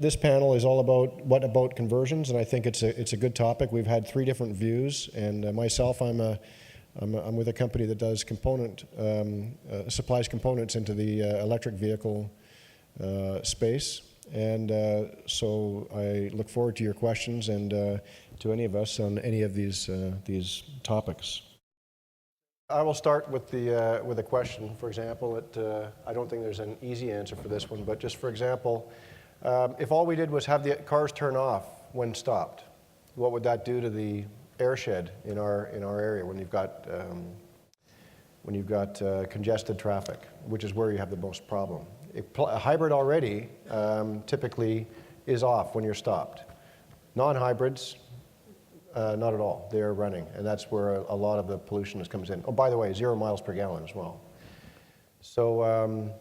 This panel is all about what about conversions, and I think it's a good topic. We've had 3 different views, and myself, I'm with a company that does supplies components into the electric vehicle space, and so I look forward to your questions and to any of us on any of these topics. I will start with a question. For example, I don't think there's an easy answer for this one, but just for example, if all we did was have the cars turn off when stopped, what would that do to the airshed in our area when you've got congested traffic, which is where you have the most problem? A hybrid already typically is off when you're stopped. Non-hybrids, not at all. They're running, and that's where a lot of the pollution comes in. Oh, by the way, 0 miles per gallon as well. So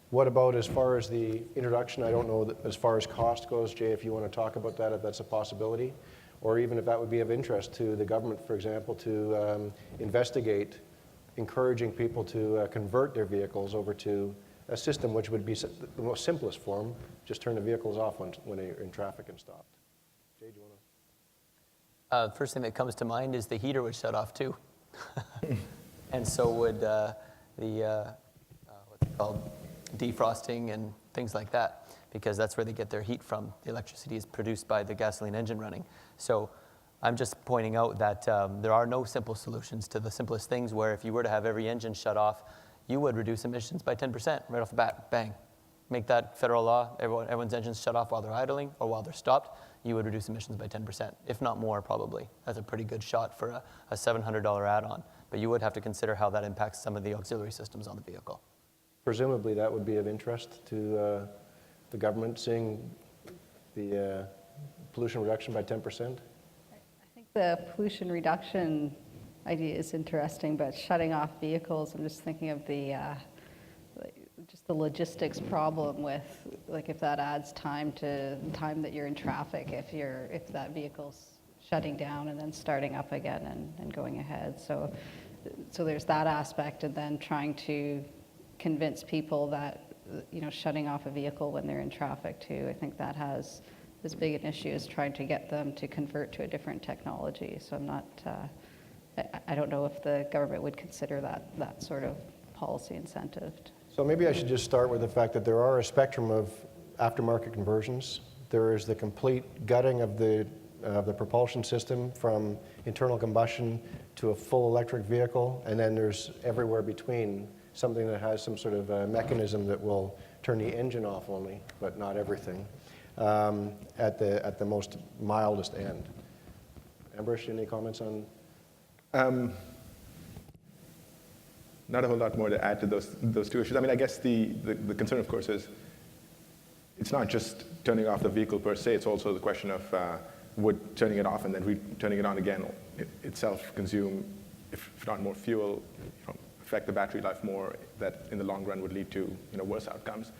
what about as far as the introduction? I don't know that as far as cost goes, Jay, if you want to talk about that, if that's a possibility, or even if that would be of interest to the government, for example, to investigate encouraging people to convert their vehicles over to a system which would be the most simplest form, just turn the vehicles off when they're in traffic and stopped. Jay, do you want to? First thing that comes to mind is the heater would shut off too. And so would what's it called, defrosting and things like that, because that's where they get their heat from. The electricity is produced by the gasoline engine running. So I'm just pointing out that there are no simple solutions to the simplest things, where if you were to have every engine shut off, you would reduce emissions by 10% right off the bat, bang. Make that federal law, everyone's engines shut off while they're idling or while they're stopped, you would reduce emissions by 10%, if not more probably. That's a pretty good shot for a $700 add-on. But you would have to consider how that impacts some of the auxiliary systems on the vehicle. Presumably that would be of interest to the government, seeing the pollution reduction by 10%? I think the pollution reduction idea is interesting, but shutting off vehicles, I'm just thinking of just the logistics problem with, like, if that adds time to time that you're in traffic, if that vehicle's shutting down and then starting up again and going ahead. So there's that aspect, and then trying to convince people that, shutting off a vehicle when they're in traffic too. I think that has as big an issue as trying to get them to convert to a different technology. So I'm not, I don't know if the government would consider that sort of policy incentive. So maybe I should just start with the fact that there are a spectrum of aftermarket conversions. There is the complete gutting of the propulsion system from internal combustion to a full electric vehicle, and then there's everywhere between something that has some sort of a mechanism that will turn the engine off only, but not everything, at the most mildest end. Ambrish, any comments on? Not a whole lot more to add to those two issues. I mean, I guess the concern, of course, is it's not just turning off the vehicle per se. It's also the question of would turning it off and then turning it on again itself consume, if not more fuel, affect the battery life more, that in the long run would lead to worse outcomes.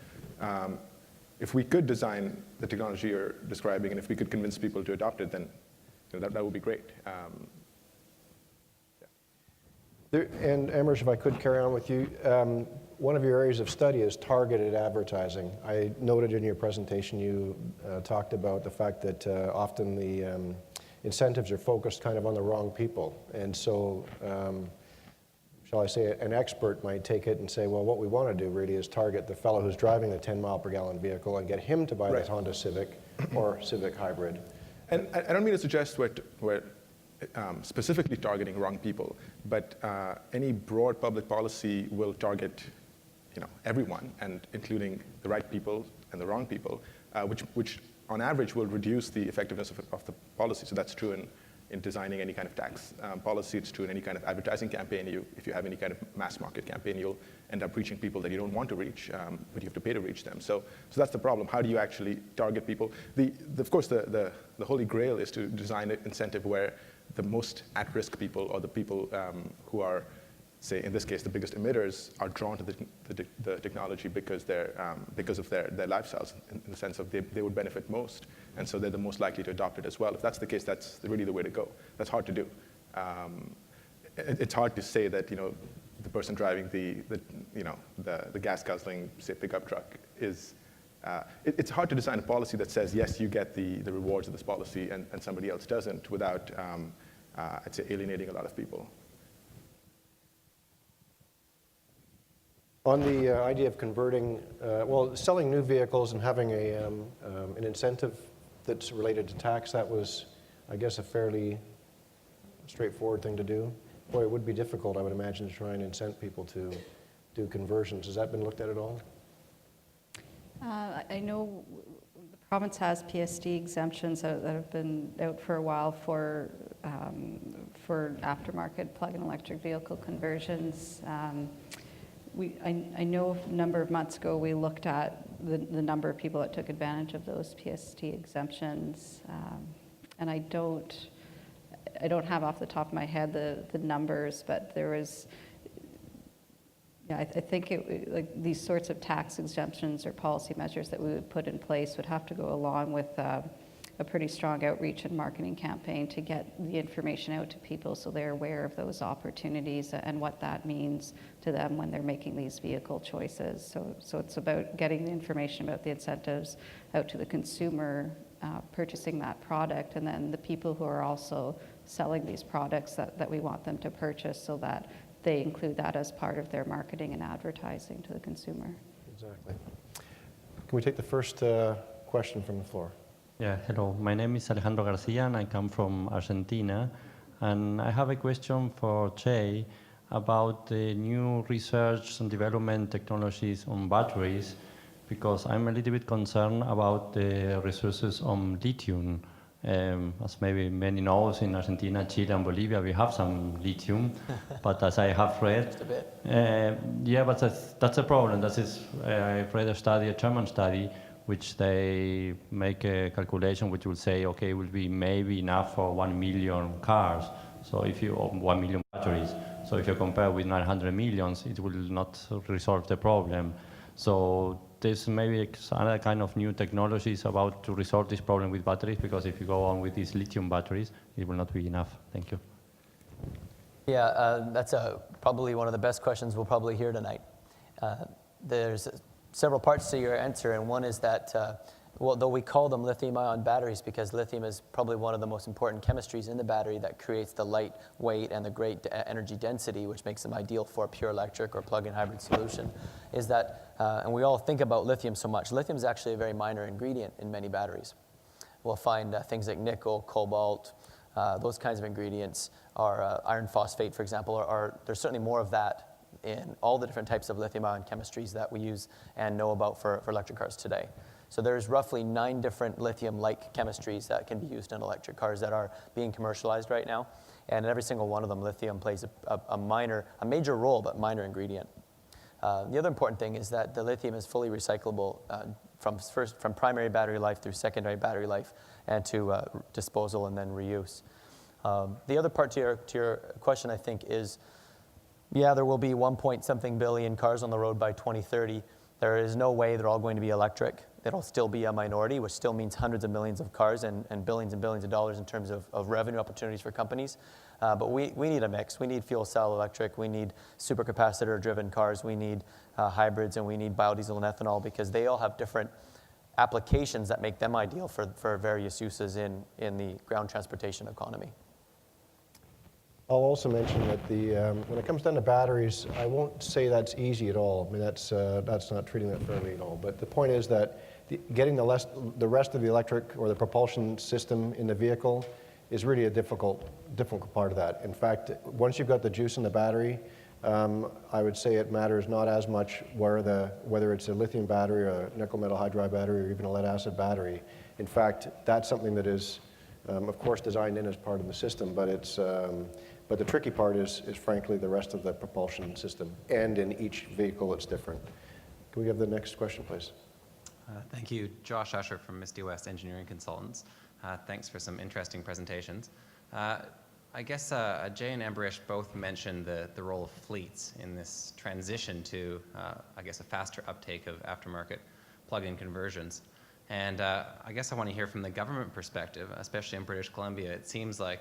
If we could design the technology you're describing, and if we could convince people to adopt it, then that would be great. And Amrish, if I could carry on with you, one of your areas of study is targeted advertising. I noted in your presentation you talked about the fact that often the incentives are focused kind of on the wrong people. And so, shall I say, an expert might take it and say, well, what we want to do really is target the fellow who's driving the 10 mile per gallon vehicle and get him to buy the Honda Civic or Civic Hybrid. And I don't mean to suggest we're specifically targeting wrong people, but any broad public policy will target everyone, and including the right people and the wrong people, which on average will reduce the effectiveness of the policy. So that's true in designing any kind of tax policy. It's true in any kind of advertising campaign. If you have any kind of mass market campaign, you'll end up reaching people that you don't want to reach, but you have to pay to reach them. So that's the problem. How do you actually target people? Of course, the holy grail is to design an incentive where the most at-risk people, or the people who are, say, in this case, the biggest emitters, are drawn to the technology because of their lifestyles, in the sense of they would benefit most, and so they're the most likely to adopt it as well. If that's the case, that's really the way to go. That's hard to do. It's hard to say that the person driving the gas guzzling, say, pickup truck is It's hard to design a policy that says, yes, you get the rewards of this policy and somebody else doesn't without, I'd say, alienating a lot of people. On the idea of converting, well, selling new vehicles and having an incentive that's related to tax, that was, I guess, a fairly straightforward thing to do. Boy, it would be difficult, I would imagine, to try and incent people to do conversions. Has that been looked at all? I know the province has PSD exemptions that have been out for a while for aftermarket plug-in electric vehicle conversions. I know a number of months ago we looked at the number of people that took advantage of those PSD exemptions, and I don't have off the top of my head the numbers, but there was. Yeah, I think like these sorts of tax exemptions or policy measures that we would put in place would have to go along with a pretty strong outreach and marketing campaign to get the information out to people so they're aware of those opportunities and what that means to them when they're making these vehicle choices. So it's about getting the information about the incentives out to the consumer purchasing that product, and then the people who are also selling these products that we want them to purchase, so that they include that as part of their marketing and advertising to the consumer. Exactly. Can we take the first question from the floor? Yeah, hello. My name is Alejandro Garcia, and I come from Argentina. And I have a question for Jay about the new research and development technologies on batteries, because I'm a little bit concerned about the resources on lithium. As maybe many knows, in Argentina, Chile, and Bolivia, we have some lithium, but as I have read, Just a bit. yeah, but that's a problem. That is, I read a study, a German study, which they make a calculation which will say, okay, it will be maybe enough for 1 million cars. So if you own 1 million batteries, so if you compare with 900 millions, it will not resolve the problem. So there's maybe another kind of new technologies about to resolve this problem with batteries, because if you go on with these lithium batteries, it will not be enough. Thank you. Yeah, that's probably one of the best questions we'll probably hear tonight. There's several parts to your answer, and one is that, well, though we call them lithium-ion batteries because lithium is probably one of the most important chemistries in the battery that creates the light weight and the great energy density, which makes them ideal for a pure electric or plug-in hybrid solution, is that, and we all think about lithium so much, lithium is actually a very minor ingredient in many batteries. We'll find things like nickel, cobalt, those kinds of ingredients, are iron phosphate, for example, there's certainly more of that in all the different types of lithium-ion chemistries that we use and know about for electric cars today. So there's roughly 9 different lithium-like chemistries that can be used in electric cars that are being commercialized right now. And in every single one of them, lithium plays a major role, but minor ingredient. The other important thing is that the lithium is fully recyclable from primary battery life through secondary battery life and to disposal and then reuse. The other part to your question, I think, is, yeah, there will be 1-point-something billion cars on the road by 2030. There is no way they're all going to be electric. It'll still be a minority, which still means hundreds of millions of cars and billions of dollars in terms of revenue opportunities for companies. But we need a mix. We need fuel cell electric. We need supercapacitor-driven cars. We need hybrids, and we need biodiesel and ethanol, because they all have different applications that make them ideal for various uses in the ground transportation economy. I'll also mention that when it comes down to batteries, I won't say that's easy at all. I mean, that's not treating that fairly at all. But the point is that getting the rest of the electric or the propulsion system in the vehicle is really a difficult part of that. In fact, once you've got the juice in the battery, I would say it matters not as much whether it's a lithium battery or a nickel metal hydride battery or even a lead acid battery. In fact, that's something that is, of course, designed in as part of the system, but the tricky part is frankly the rest of the propulsion system, and in each vehicle it's different. Can we have the next question, please? Thank you. Josh Usher from Misty West Engineering Consultants. Thanks for some interesting presentations. I guess Jay and Ambarish both mentioned the role of fleets in this transition to, I guess, a faster uptake of aftermarket plug-in conversions. And I guess I want to hear from the government perspective, especially in British Columbia. It seems like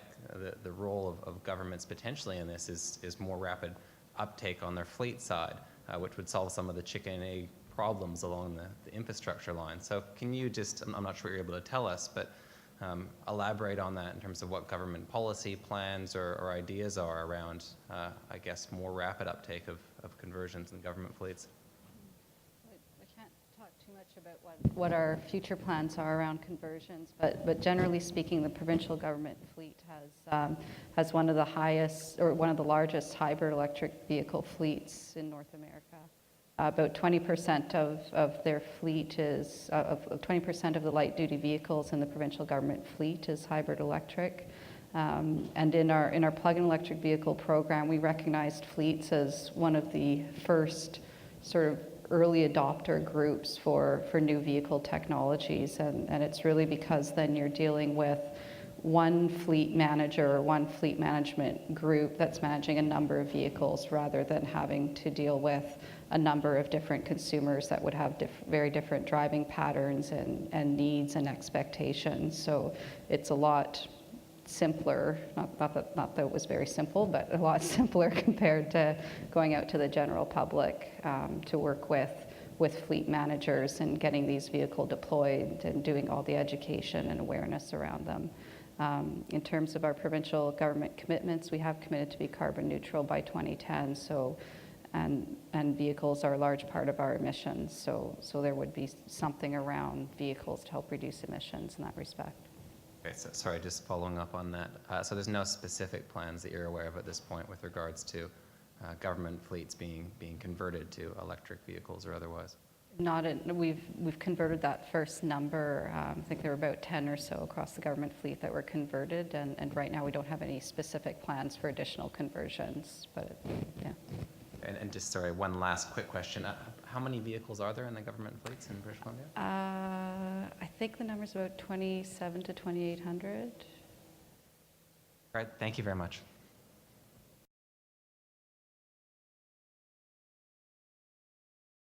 the role of governments potentially in this is more rapid uptake on their fleet side, which would solve some of the chicken and egg problems along the infrastructure line. So can you just, I'm not sure what you're able to tell us, but elaborate on that in terms of what government policy plans or ideas are around, I guess, more rapid uptake of conversions in government fleets? I can't talk too much about what our future plans are around conversions, but generally speaking, the provincial government fleet has one of the highest, or one of the largest hybrid electric vehicle fleets in North America. About 20% of their fleet is, 20% of the light-duty vehicles in the provincial government fleet is hybrid electric. And in our plug-in electric vehicle program, we recognized fleets as one of the first sort of early adopter groups for new vehicle technologies. And it's really because then you're dealing with one fleet manager or one fleet management group that's managing a number of vehicles rather than having to deal with a number of different consumers that would have very different driving patterns and needs and expectations. So it's a lot simpler, not that it was very simple, but a lot simpler compared to going out to the general public to work with fleet managers and getting these vehicles deployed and doing all the education and awareness around them. In terms of our provincial government commitments, we have committed to be carbon neutral by 2010. So, and vehicles are a large part of our emissions. So there would be something around vehicles to help reduce emissions in that respect. Okay, so sorry, just following up on that. So there's no specific plans that you're aware of at this point with regards to government fleets being converted to electric vehicles or otherwise? We've converted that first number. I think there were about 10 or so across the government fleet that were converted, and right now we don't have any specific plans for additional conversions. But yeah. And just sorry, one last quick question. How many vehicles are there in the government fleets in British Columbia? I think the number's about 27 to 2,800. All right, thank you very much.